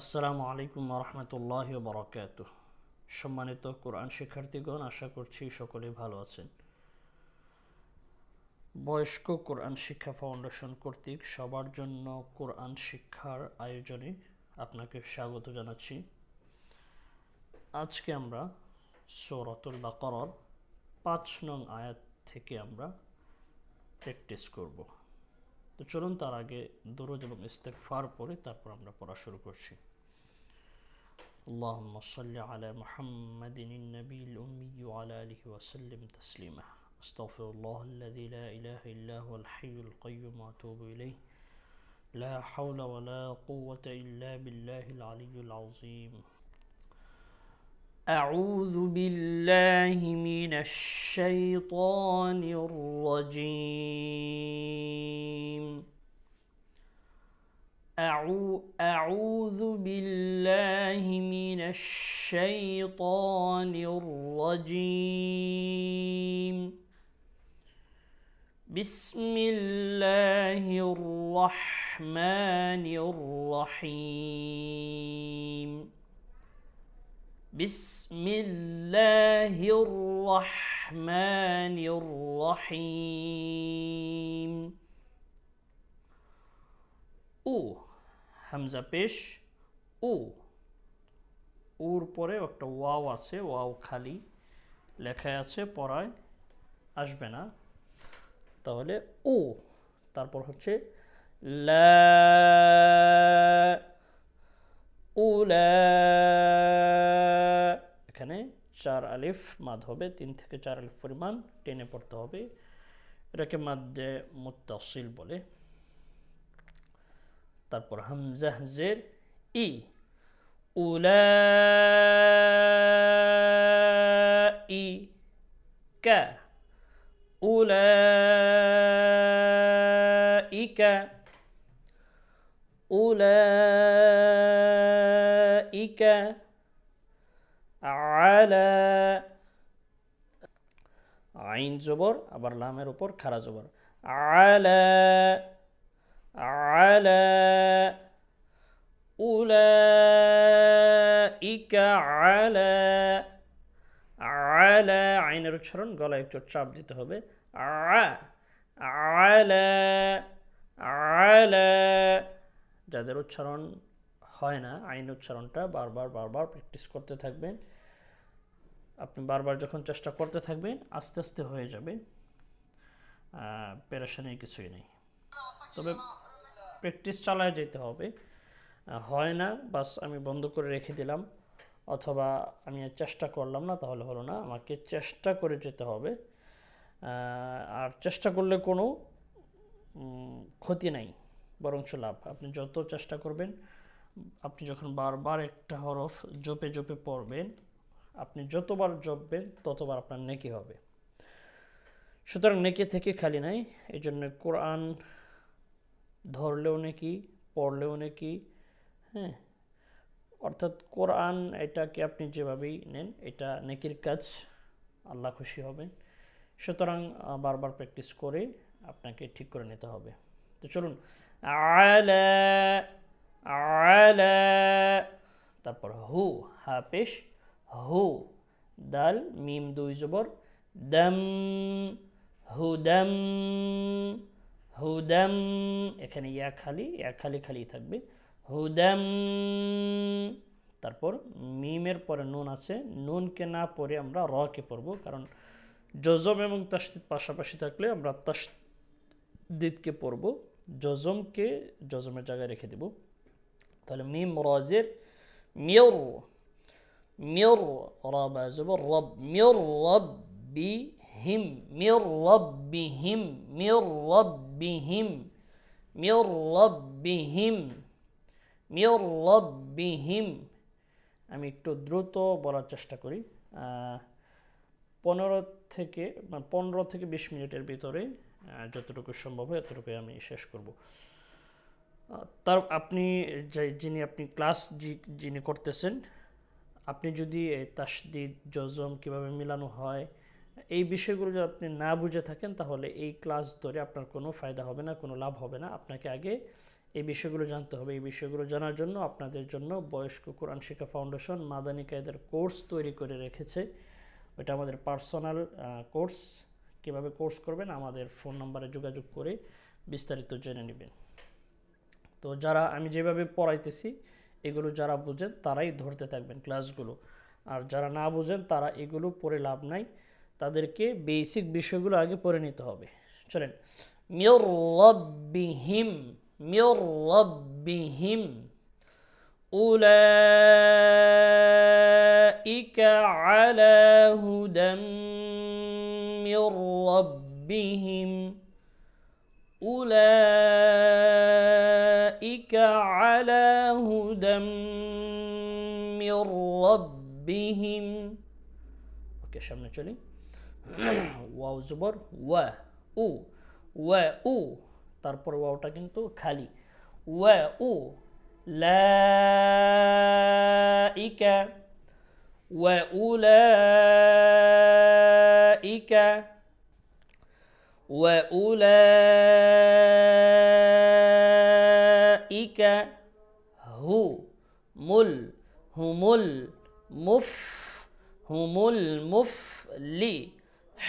আসসালামু আলাইকুম ওয়া রাহমাতুল্লাহি ওয়া বারাকাতুহু। সম্মানিত কোরআন শিক্ষার্থীগণ, আশা করছি সকলেই ভালো আছেন। বয়স্ক কোরআন শিক্ষা ফাউন্ডেশন কর্তৃক সবার জন্য কোরআন শিক্ষার আয়োজনে আপনাকে স্বাগত জানাচ্ছি। আজকে আমরা সূরাতুল বাকারার ৫ নং আয়াত থেকে আমরা প্র্যাকটিস করব। তো চলুন তার আগে দরুদ এবং ইস্তেগফার পড়ে তারপর আমরা পড়া শুরু করছি। اللهم صل على محمد النبي الأمي وعلى آله وسلم تسليما. أستغفر الله الذي لا إله إلا هو الحي القيوم وأتوب إليه. لا حول ولا قوة إلا بالله العلي العظيم. أعوذ بالله من الشيطان الرجيم. أعوذ بالله من الشيطان الرجيم. بسم الله الرحمن الرحيم. بسم الله الرحمن الرحيم. হামজা পেশ উর পরে একটা ওয়াও আছে, ওয়াও খালি লেখা আছে, পড়ায় আসবে না, তাহলে তারপর হচ্ছে লা উলা, এখানে 4 আলিফ মাদ হবে, 3 থেকে 4 আলিফ পরিমাণ টেনে পড়তে হবে, এটাকে মাদ্দে মুত্তাসিল বলে। তারপর হামজা জের ই, উলাইকা, উলাইকা, উলাইকা, আলা, আইন জবর, আবার লামের উপর খাড়া জবর, আলা, على أولئك على আইনের উচ্চারণ গলায় একটু চাপ দিতে হবে, على যাদের উচ্চারণ হয় না আইন উচ্চারণটা বারবার প্র্যাকটিস করতে থাকবেন। আপনি বারবার যখন চেষ্টা করতে থাকবেন আস্তে আস্তে হয়ে যাবে, পেরেশানির কিছুই নেই, তবে প্র্যাকটিস চালায় যেতে হবে। হয় না বাস আমি বন্ধ করে রেখে দিলাম অথবা আমি চেষ্টা করলাম না, তাহলে হলো না, আমাকে চেষ্টা করে যেতে হবে। আর চেষ্টা করলে কোনো ক্ষতি নাই, বরঞ্চ লাভ। আপনি যত চেষ্টা করবেন, আপনি যখন বারবার একটা হরফ জপে জপে পড়বেন, আপনি যতবার জপবেন ততবার আপনার নেকি হবে। সুতরাং নেকি থেকে খালি নাই, এই জন্য কোরআন ধরলেও নেকি, পড়লেও নেকি, হ্যাঁ, অর্থাৎ কোরআন এটাকে আপনি যেভাবেই নেন এটা নেকির কাজ, আল্লাহ খুশি হবেন। সুতরাং বারবার প্র্যাকটিস করে আপনাকে ঠিক করে নিতে হবে। তো চলুন, আলা, আলা, তারপর হু, হা পেশ, হু, দাল মিম 2 জবর, দাম, হুদাম, হুদাম, এখানে ইয়া খালি থাকবে, হুদাম। তারপর মিমের পরে নুন আছে, নুনকে না পড়ে আমরা র কে পড়ব, কারণ জজম এবং তাসদিদ পাশাপাশি থাকলে আমরা তাসদিদকে পড়ব, জজমকে জজমের জায়গায় রেখে দেব। তাহলে মিম রজের মির, মির, রাবা জবর রব, মির রব্বি হিম, মির রব্বিহিম, মির রব্বিহিম, মির রব্বিহিম, মির রব্বিহিম। আমি একটু দ্রুত বলার চেষ্টা করি, 15 থেকে 20 মিনিটের ভিতরে যতটুকু সম্ভব হয় এতটুকুই আমি শেষ করব। তার আপনি আপনি ক্লাস যিনি করতেছেন, আপনি যদি তাসদিদ জজম কিভাবে মিলানো হয় এই বিষয়গুলো যদি আপনি না বুঝে থাকেন তাহলে এই ক্লাস ধরে আপনার কোনো ফায়দা হবে না, কোনো লাভ হবে না। আপনাকে আগে এই বিষয়গুলো জানতে হবে। এই বিষয়গুলো জানার জন্য আপনাদের জন্য বয়স্ক কোরআন শিক্ষা ফাউন্ডেশন মাদানী কায়েদার কোর্স তৈরি করে রেখেছে। ওটা আমাদের পার্সোনাল কোর্স। কীভাবে কোর্স করবেন আমাদের ফোন নম্বরে যোগাযোগ করে বিস্তারিত জেনে নেবেন। তো যারা আমি যেভাবে পড়াইতেছি এগুলো যারা বুঝেন তারাই ধরতে থাকবেন ক্লাসগুলো, আর যারা না বুঝেন তারা এগুলো পড়ে লাভ নাই, তাদেরকে বেসিক বিষয়গুলো আগে পড়ে নিতে হবে। চলেন, মির রাব্বিহিম, মির রাব্বিহিম উলাইকা আলা হুদাম মির রাব্বিহিম, উলাইকা আলা হুদাম মির রাব্বিহিম। ওকে, সামনে চলি। ওয়াও জবর ওয়া, উ, ওয়া উ, তারপর ওয়াওটা কিন্তু খালি, ওয়া উ, লাইকা, ওয়া উলাইকা, ওয়া উলাইকা হু মুল, হুমুল মুফ, হুমুল মুফলি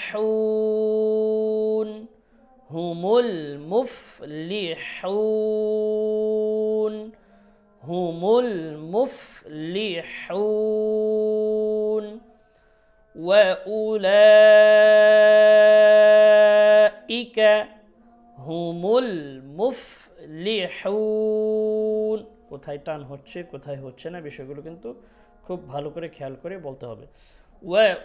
حون، هم المفلحون، هم المفلحون، وأولئك هم المفلحون। কোথায় টান হচ্ছে কোথায় হচ্ছে না বিষয়গুলো কিন্তু খুব ভালো করে খেয়াল করে বলতে হবে। وأولئك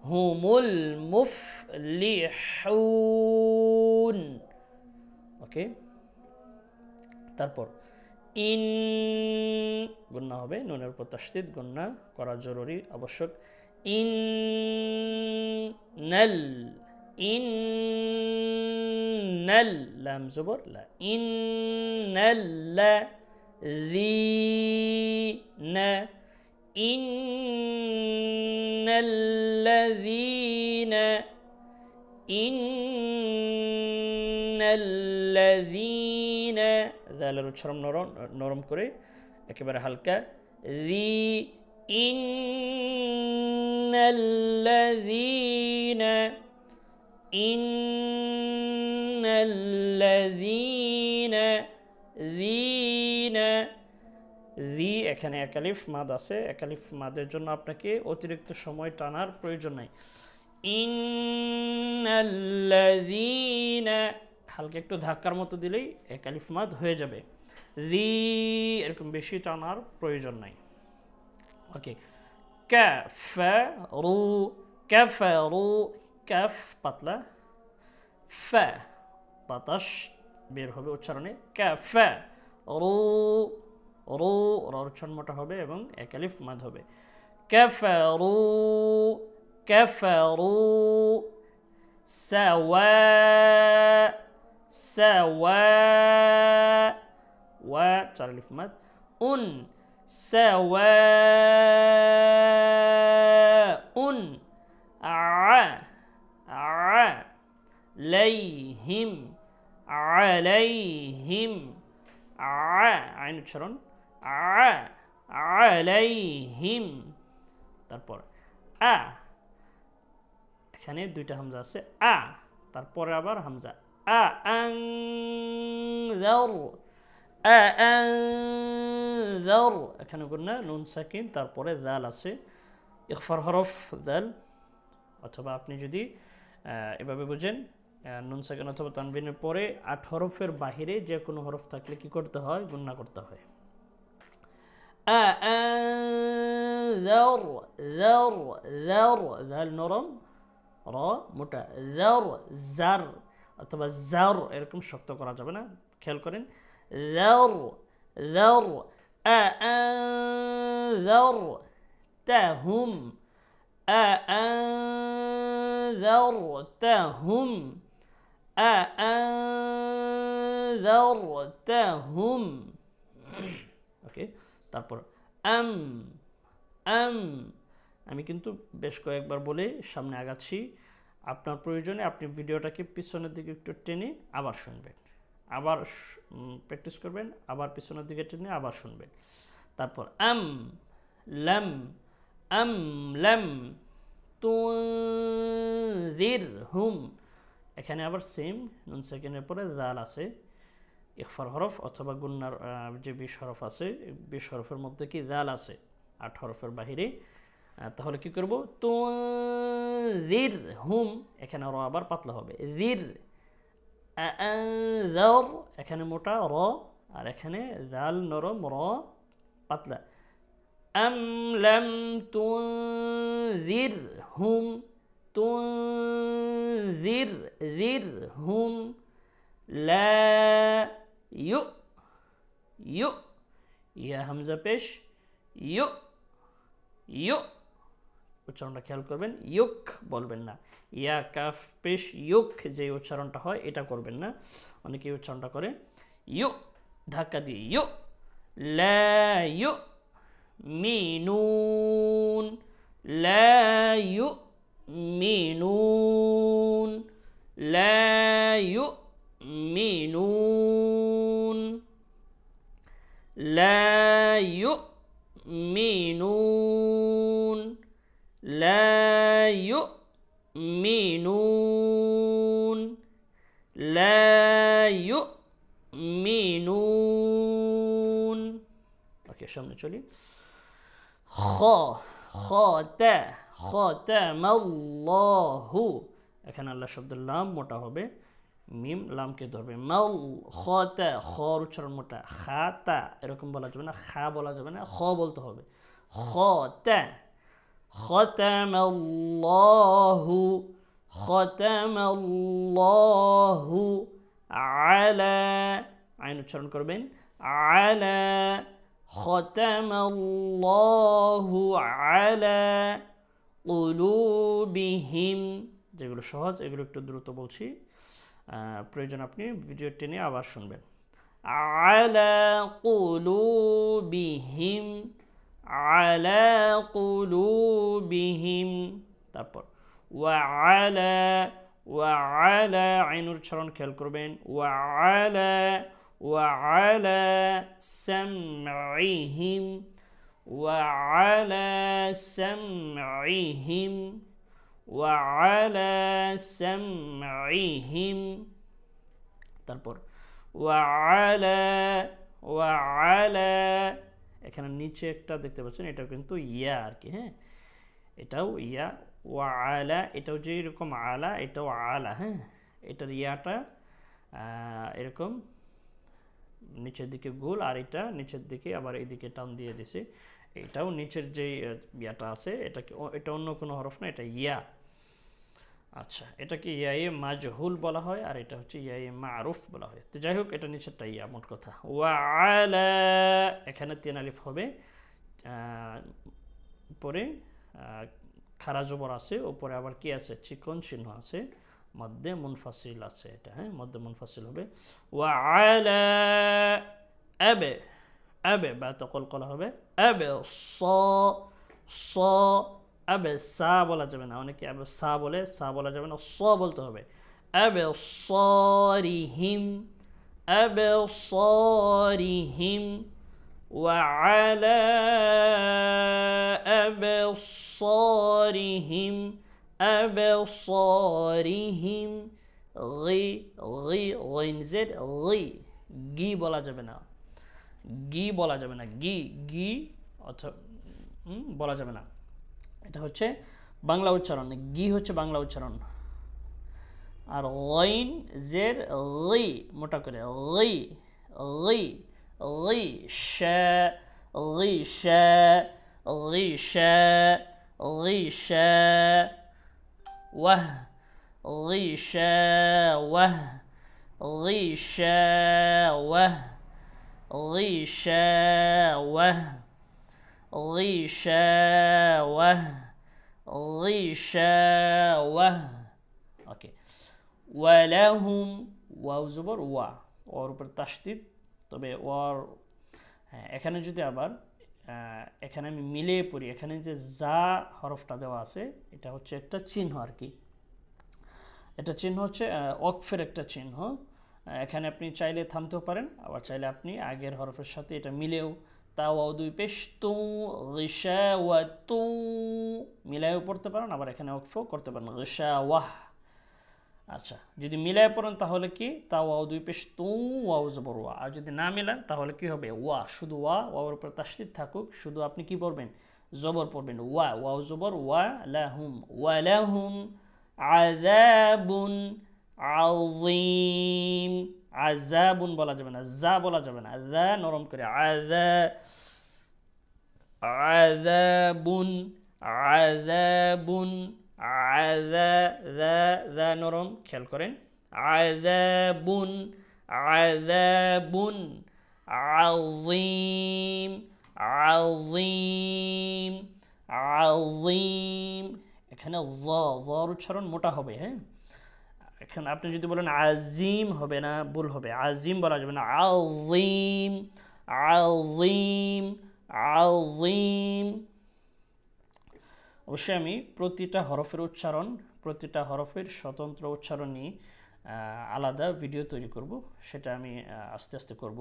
هم المفلحون। ওকে, তারপর ইন গুন্না হবে, নুনের উপর তাসদীদ, গুন্না করা জরুরি আবশ্যক। ইন্নাল, ইন্নাল, লাম জবর লা, ইন্নাল্লা الذين، إن الذين، إن الذين ذالর উচ্চারণ নরম করে একেবারে হালকা, ذي إن الذين، إن الذين ذي এখানে একালিফ মাদ আছে, একালিফ মাদের জন্য আপনাকে অতিরিক্ত সময় টানার প্রয়োজন নাই। ইন্নাল্লাযীনা হালকা একটু ধাক্কার মতো দিলেই একালিফ মাদ হয়ে যাবে। ذي এরকম বেশি টানার প্রয়োজন নাই। ওকে, কাফারু, কাফারু, কাফ পাতলা, ফা বাতাস বের হবে উচ্চারণে, কাফা রু, রু রর উচ্চারণ মোটা হবে এবং একালিফ মাদ হবে। কাফারু, কাফারু, সাওয়া, সাওয়া, ওয়া চার আলিফ মাদ, উন, সাওয়া উন, আ, আ, লাইহিম, আলাইহিম, আইন উচ্চারণ, আলাইহিম। তারপর আ, এখানে দুইটা হামজা আছে, আ, তারপরে আবার হামজা, আ আনজার, আ আনজার, এখানে গুন্না, নুন সাকিন, তারপরে জাল আছে, ইখফার হরফ জাল, অথবা আপনি যদি এভাবে বুঝেন, নুন সাকিন অথবা তানবিনের পরে 8 হরফের বাহিরে যে কোনো হরফ থাকলে কি করতে হয়, গুন্না করতে হয়। আনজার, জার, জার, জাল নরম, র মোটা, জার, জার অথবা জার এরকম শক্ত করা যাবে না, খেয়াল করেন। Jar, jar, Anzar তাহুম, أأنذرتهم، أأنذرتهم। ওকে, তারপর আম, আম, আমি কিন্তু বেশ কয়েকবার বলে সামনে আগাচ্ছি, আপনার প্রয়োজনে আপনি ভিডিওটাকে পিছনের দিকে একটু টেনে আবার শুনবেন, আবার প্র্যাকটিস করবেন, আবার পিছনের দিকে টেনে আবার শুনবেন। তারপর লাম আম লাম তুনযিরহুম, এখানে আবার সেম নুন সেকেন্ডের পরে জাল আছে, ইখফার হরফ অথবা গুন্নার যে 20 হরফ আছে, 20 হরফের মধ্যে কি জাল আছে 8 হরফের বাহিরে। তাহলে কি করব, তুনযিরহুম, এখানে র আবার পাতলা হবে, জির আনযার, এখানে মোটা র, আর এখানে জাল নরম, র পাতলা। আম লাম তুনযিরহুম, তুনযিরহুম লা ইউ, ইউ, ইয়া হামজা পেশ, ইউ, ইউ, উচ্চারণটা খেয়াল করবেন, ইউক বলবেন না, ইয়া কাফ পেশ ইউক যে উচ্চারণটা হয় এটা করবেন না, অনেকে উচ্চারণটা করে ইউ ধাক্কা দিয়ে, ইউ লা ইউ মিনুন, লা ইউ মিনুন, লা ইউ মিনুন, লা ইউ মিনুন, লা ইউ মিনুন, লা ইউ মিনুন। ওকে, সামনে চলি। খাতামাল্লাহু, এখানে আল্লাহ শব্দের লাম মোটা হবে, মিম লামকে ধরবে, মাল খাতা, খর উচ্চারণ মোটা, খাতা এরকম বলা যাবে না, খা বলা যাবে না, খ বলতে হবে, খাতা, খাতামাল্লাহু, খাতামাল্লাহু আলা, আইন উচ্চারণ করবেন, আলা, খাতামাল্লাহু আলা কুলুবিহিম, যেগুলো সহজ এগুলো একটু দ্রুত বলছি, প্রয়োজন আপনি ভিডিও টেনে আবার শুনবেন। আলা কুলুবিহিম, আলা কুলুবিহিম, তারপর ওয়া আলা আইনুর উচ্চারণ খেয়াল করবেন, ওয়া আলা সামঈহিম, ওয়া আলা সামঈহিম, ওয়া আলা সামঈহিম, তারপর ওয়া আলা, এখানে নিচে একটা দেখতে পাচ্ছেন, এটা কিন্তু ইয়া আর কি, হ্যাঁ এটাও ইয়া, ওয়া আলা, এটাও যে এরকম আলা, এটাও আলা, হ্যাঁ এটার ইয়াটা এরকম নিচের দিকে গোল, আর এটা নিচের দিকে আবার এইদিকে টান দিয়ে দিছে, এটাও নিচের যে ইয়াটা আছে এটা অন্য কোনো হরফ না, এটা ইয়া। আচ্ছা, এটাকে ইয়ায়ে মাজহুল বলা হয়, আর এটা হচ্ছে ইয়ায়ে মারুফ বলা হয়। তো যাই হোক, এটা নিচেরটা ইয়া, মোট কথা। ওয়া আলা, এখানে 3 আলিফ হবে, উপরে খারা জবর আছে, উপরে আবার কি আছে, চিকন চিহ্ন আছে, মধ্যে মুনফাসিল আছে, এটা হ্যাঁ মধ্যে মুনফাসিল হবে। ওয়া আলা আবে, আবে বা তকল কলা হবে, আবে স, আবে সা বলা যাবে না, অনেকে আবে সা বলে, সা বলা যাবে না, স বলতে হবে। আবে সরিহিম, আবে সরিহিম, ওয়া আলা আবে সরিহিম, আবে সরিহিম, গি, গি গইন জেড, গি, গি বলা যাবে না, গি বলা যাবে না, গি, গি অথবা বলা যাবে না, এটা হচ্ছে বাংলা উচ্চারণ, গি হচ্ছে বাংলা উচ্চারণ। আর গইন জের, গি মোটা করে, গি, গি, গি শা, গি শা, গি শা, গি শা, ওয়াহ, গি শা ওয়াহ, গি শা ওয়াহ, غشاوة، غشاوة، غشاوة। ওকে, ওয়ালাহুম, ওয়াও জবর ওয়া, ওর উপর তাসদিদ, তবে ওর এখানে যদি আবার এখানে আমি মিলিয়ে পড়ি, এখানে যে যা হরফটা দেওয়া আছে এটা হচ্ছে একটা চিহ্ন আর কি, এটা চিহ্ন হচ্ছে ওয়াকফের একটা চিহ্ন। এখানে আপনি চাইলে থামতেও পারেন, আবার চাইলে আপনি আগের হরফের সাথে এটা মিলেও তা ওয়াও দুই পেশ তু গিশাওয়াতু মিলায়েও পড়তে পারেন, আবার এখানে ওয়াকফও করতে পারেন গিশাওয়াহ। আচ্ছা, যদি মিলায় পড়েন তাহলে কি তা ওয়াও দুই পেশ তু ওয়াও জবর ওয়া, আর যদি না মিলান তাহলে কি হবে ওয়া, শুধু ওয়া, ওয়ার উপর তাসদীদ থাকুক, শুধু আপনি কি পড়বেন জবর পড়বেন ওয়া, ওয়াও জবর ওয়া লাহুম, ওয়া লাহুম আযাবুন আযীম। আযাবুন বলা যাবে না, যা বলা যাবে না, যা নরম করে আযাবুন আযাবুন আযা নরম, খেয়াল করেন আযাবুন আযাবুন আযীম আযীম আযীম। এখানে ওয়ার উচ্চারণ মোটা হবে, হ্যাঁ। এখানে আপনি যদি বলেন আজিম হবে না, ভুল হবে, আজিম বলা যাবে না, আযীম আযীম আযীম। অবশ্যই আমি প্রতিটা হরফের উচ্চারণ, প্রতিটা হরফের স্বতন্ত্র উচ্চারণ নিয়ে আলাদা ভিডিও তৈরি করব, সেটা আমি আস্তে আস্তে করব।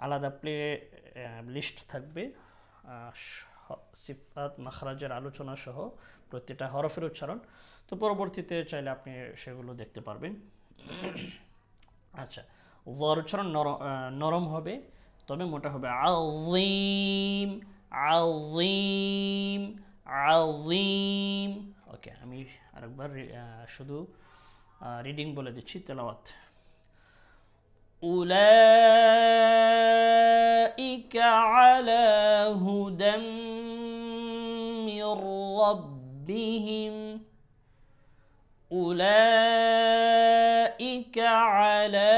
আলাদা প্লে লিস্ট থাকবে সিফাত মাখরাজের আলোচনা সহ প্রতিটা হরফের উচ্চারণ। তো পরবর্তীতে চাইলে আপনি সেগুলো দেখতে পারবেন। আচ্ছা, ওয়ার উচ্চারণ নরম হবে, তবে মোটা হবে আযীম আযীম আযীম। ওকে, আমি আরেকবার শুধু রিডিং বলে দিচ্ছি, তেলাওয়াত। উলাইকা আলা হুদাম মির রাব্বিহিম উলাইকা আলা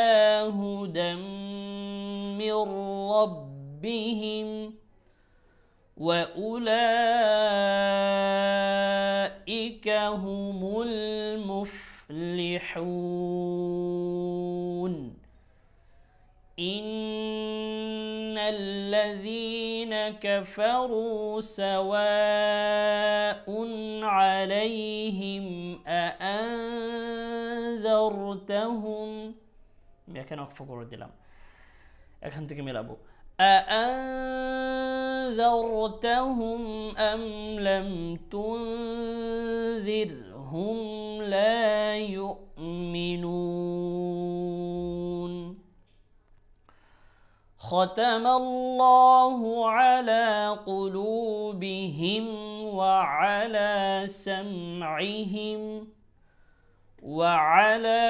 হুদাম মির রাব্বিহিম وأولئك هم المفلحون إن الذين كفروا سواء عليهم أأنذرتهم এখানে অক্ষ করে দিলাম, এখান থেকে মেলাবো أأنذرتهم أم لم تنذرهم لا يؤمنون ختم الله على قلوبهم وعلى سمعهم وعلى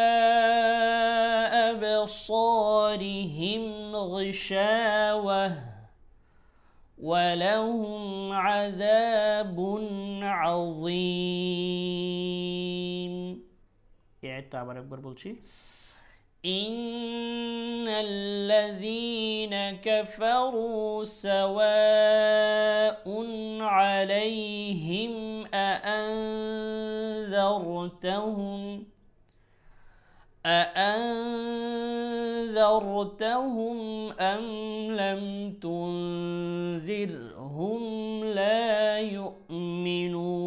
أبصارهم غشاوة ولهم عذاب عظيم। এটা আবার একবার বলছি, إن الذين كفروا سواء عليهم أأنذرتهم أم لم تنذرهم لا يؤمنون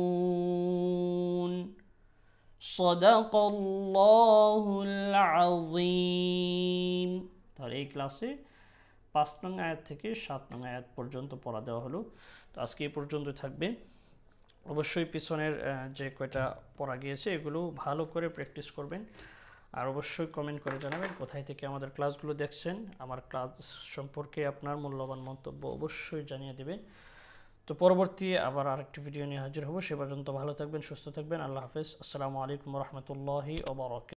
صدق الله العظيم। তাহলে এই ক্লাসে 5 নং আয়াত থেকে 7 নং আয়াত পর্যন্ত পড়া দেওয়া হলো। তো আজকে এই পর্যন্ত থাকবে। অবশ্যই পিছনের যে কয়টা পড়া গিয়েছে এগুলো ভালো করে প্র্যাকটিস করবেন, আর অবশ্যই কমেন্ট করে জানাবেন কোথায় থেকে আমাদের ক্লাসগুলো দেখছেন। আমার ক্লাস সম্পর্কে আপনার মূল্যবান মন্তব্য অবশ্যই জানিয়ে দেবেন। তো পরবর্তী আবার আরেকটি ভিডিও নিয়ে হাজির হব। সে পর্যন্ত ভালো থাকবেন, সুস্থ থাকবেন। আল্লাহ হাফেজ। আসসালামু আলাইকুম ওয়া রাহমাতুল্লাহি ওয়া বারাকাতুহু।